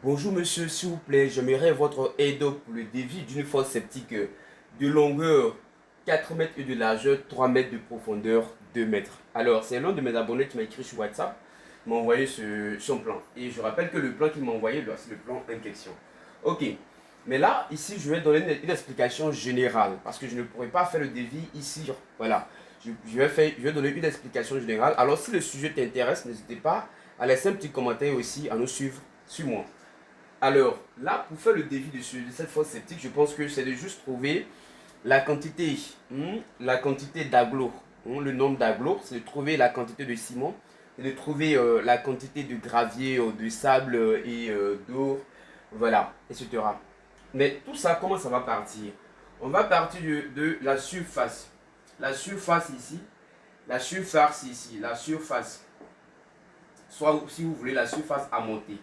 Bonjour monsieur, s'il vous plaît, j'aimerais votre aide pour le devis d'une fosse septique de longueur 4 mètres et de largeur 3 mètres de profondeur 2 mètres. Alors, c'est l'un de mes abonnés qui m'a écrit sur WhatsApp, m'a envoyé son plan. Et je rappelle que le plan qu'il m'a envoyé, c'est le plan en question. Ok, mais là, ici, je vais donner une explication générale parce que je ne pourrais pas faire le devis ici. Voilà, je vais donner une explication générale. Alors, si le sujet t'intéresse, n'hésitez pas à laisser un petit commentaire aussi, à nous suivre sur moi. Alors, là, pour faire le devis de cette fosse septique, je pense que c'est de juste trouver la quantité d'agglo, le nombre d'agglo, c'est de trouver la quantité de ciment, et de trouver la quantité de gravier, de sable et d'eau, voilà, etc. Mais tout ça, comment ça va partir? On va partir de la surface. La surface ici, la surface ici, la surface, soit si vous voulez la surface à monter.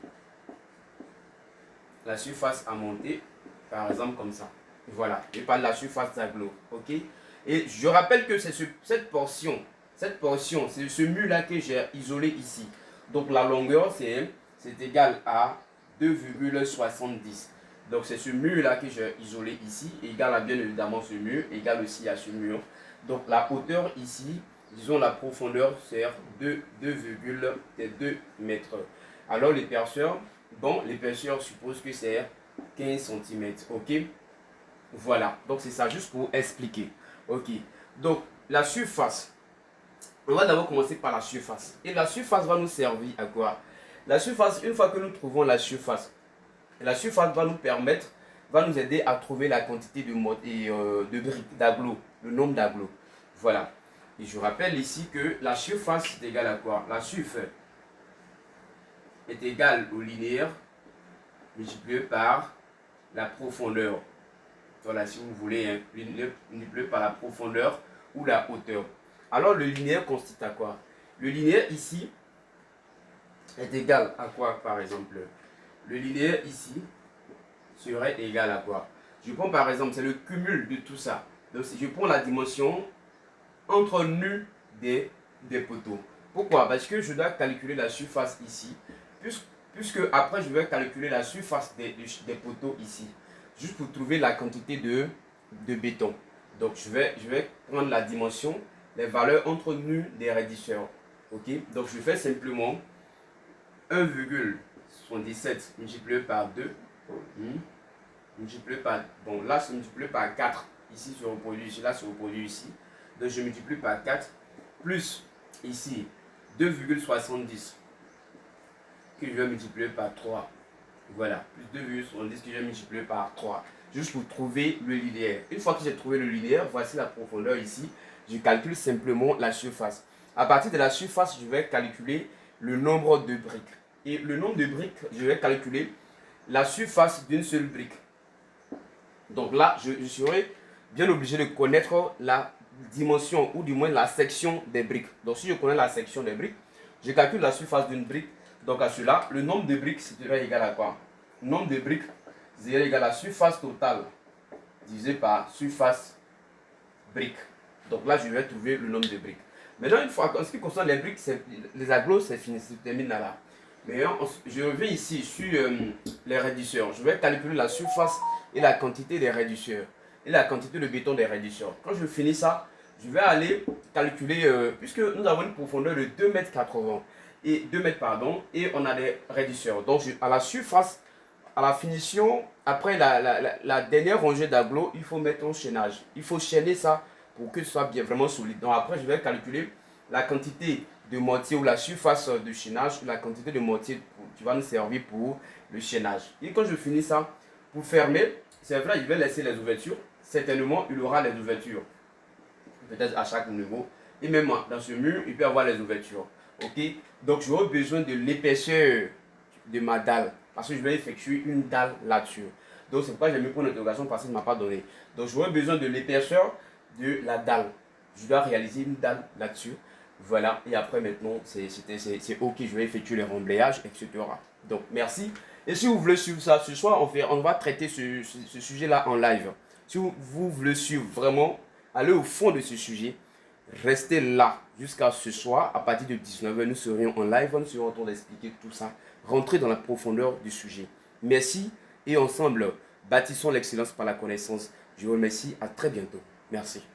La surface à monter, par exemple comme ça. Voilà, je parle de la surface d'agglo, ok? Et je rappelle que c'est cette portion, c'est ce mur-là que j'ai isolé ici. Donc la longueur, c'est égal à 2,70. Donc c'est ce mur-là que j'ai isolé ici, égal à bien évidemment ce mur, égal aussi à ce mur. Donc la hauteur ici, disons la profondeur, c'est 2,2 mètres. Alors l'épaisseur, bon, l'épaisseur suppose que c'est 15 cm, ok? Voilà, donc c'est ça, juste pour expliquer. Ok, donc la surface, on va d'abord commencer par la surface. Et la surface va nous servir à quoi? La surface, une fois que nous trouvons la surface va nous permettre, va nous aider à trouver la quantité de briques, d'agglos, le nombre d'agglos. Voilà. Et je rappelle ici que la surface est égale à quoi? La surface est égale au linéaire multiplié par la profondeur. Voilà, si vous voulez, hein, multiplié par la profondeur ou la hauteur. Alors, le linéaire consiste à quoi? Le linéaire ici est égal à quoi, par exemple? Le linéaire ici serait égal à quoi? Je prends par exemple, c'est le cumul de tout ça. Donc, si je prends la dimension entre nus des poteaux. Pourquoi? Parce que je dois calculer la surface ici, puisque après je vais calculer la surface des poteaux ici, juste pour trouver la quantité de béton. Donc je vais prendre la dimension, les valeurs entre nus des raidisseurs. Ok? Donc je fais simplement 1,77 multiplié par 2, multiplié par, bon là c'est multiplié par 4, ici se reproduit ici, là se reproduit ici. Donc je multiplie par 4, plus ici 2,70 que je vais multiplier par 3. Voilà, plus 2,70 que je vais multiplier par 3. Juste pour trouver le linéaire. Une fois que j'ai trouvé le linéaire, voici la profondeur ici. Je calcule simplement la surface. À partir de la surface, je vais calculer le nombre de briques. Et le nombre de briques, je vais calculer la surface d'une seule brique. Donc là, je serai bien obligé de connaître la dimension ou du moins la section des briques. Donc si je connais la section des briques, je calcule la surface d'une brique. Donc à cela, le nombre de briques serait égal à quoi? Le nombre de briques serait égal à la surface totale divisé par surface briques. Donc là, je vais trouver le nombre de briques. Maintenant, une fois, en ce qui concerne les briques, les agglos, c'est fini, c'est terminé là. Mais je reviens ici sur les raidisseurs. Je vais calculer la surface et la quantité des raidisseurs et la quantité de béton des raidisseurs. Quand je finis ça, je vais aller calculer, puisque nous avons une profondeur de 2,80 m et 2 mètres pardon, et on a des raidisseurs. Donc à la surface, à la finition, après la dernière rangée d'agglos, il faut mettre un chaînage. Il faut chaîner ça pour que ce soit bien vraiment solide. Donc après, je vais calculer la quantité de mortier ou la surface de chaînage, la quantité de mortier qui va nous servir pour le chaînage. Et quand je finis ça, pour fermer, c'est vrai, il va laisser les ouvertures. Certainement, il aura les ouvertures. Peut-être à chaque niveau. Et même dans ce mur, il peut y avoir les ouvertures. Ok? Donc, j'aurai besoin de l'épaisseur de ma dalle. Parce que je vais effectuer une dalle là-dessus. Donc, c'est pourquoi j'ai mis pour l'interrogation parce qu'il ne m'a pas donné. Donc, j'aurai besoin de l'épaisseur de la dalle. Je dois réaliser une dalle là-dessus. Voilà. Et après, maintenant, c'est OK. Je vais effectuer les remblayages, etc. Donc, merci. Et si vous voulez suivre ça ce soir, on va traiter ce sujet-là en live. Si vous voulez suivre vraiment, allez au fond de ce sujet. Restez là jusqu'à ce soir. À partir de 19h, nous serions en live. Nous serons en train d'expliquer tout ça. Rentrer dans la profondeur du sujet. Merci et ensemble, bâtissons l'excellence par la connaissance. Je vous remercie. À très bientôt. Merci.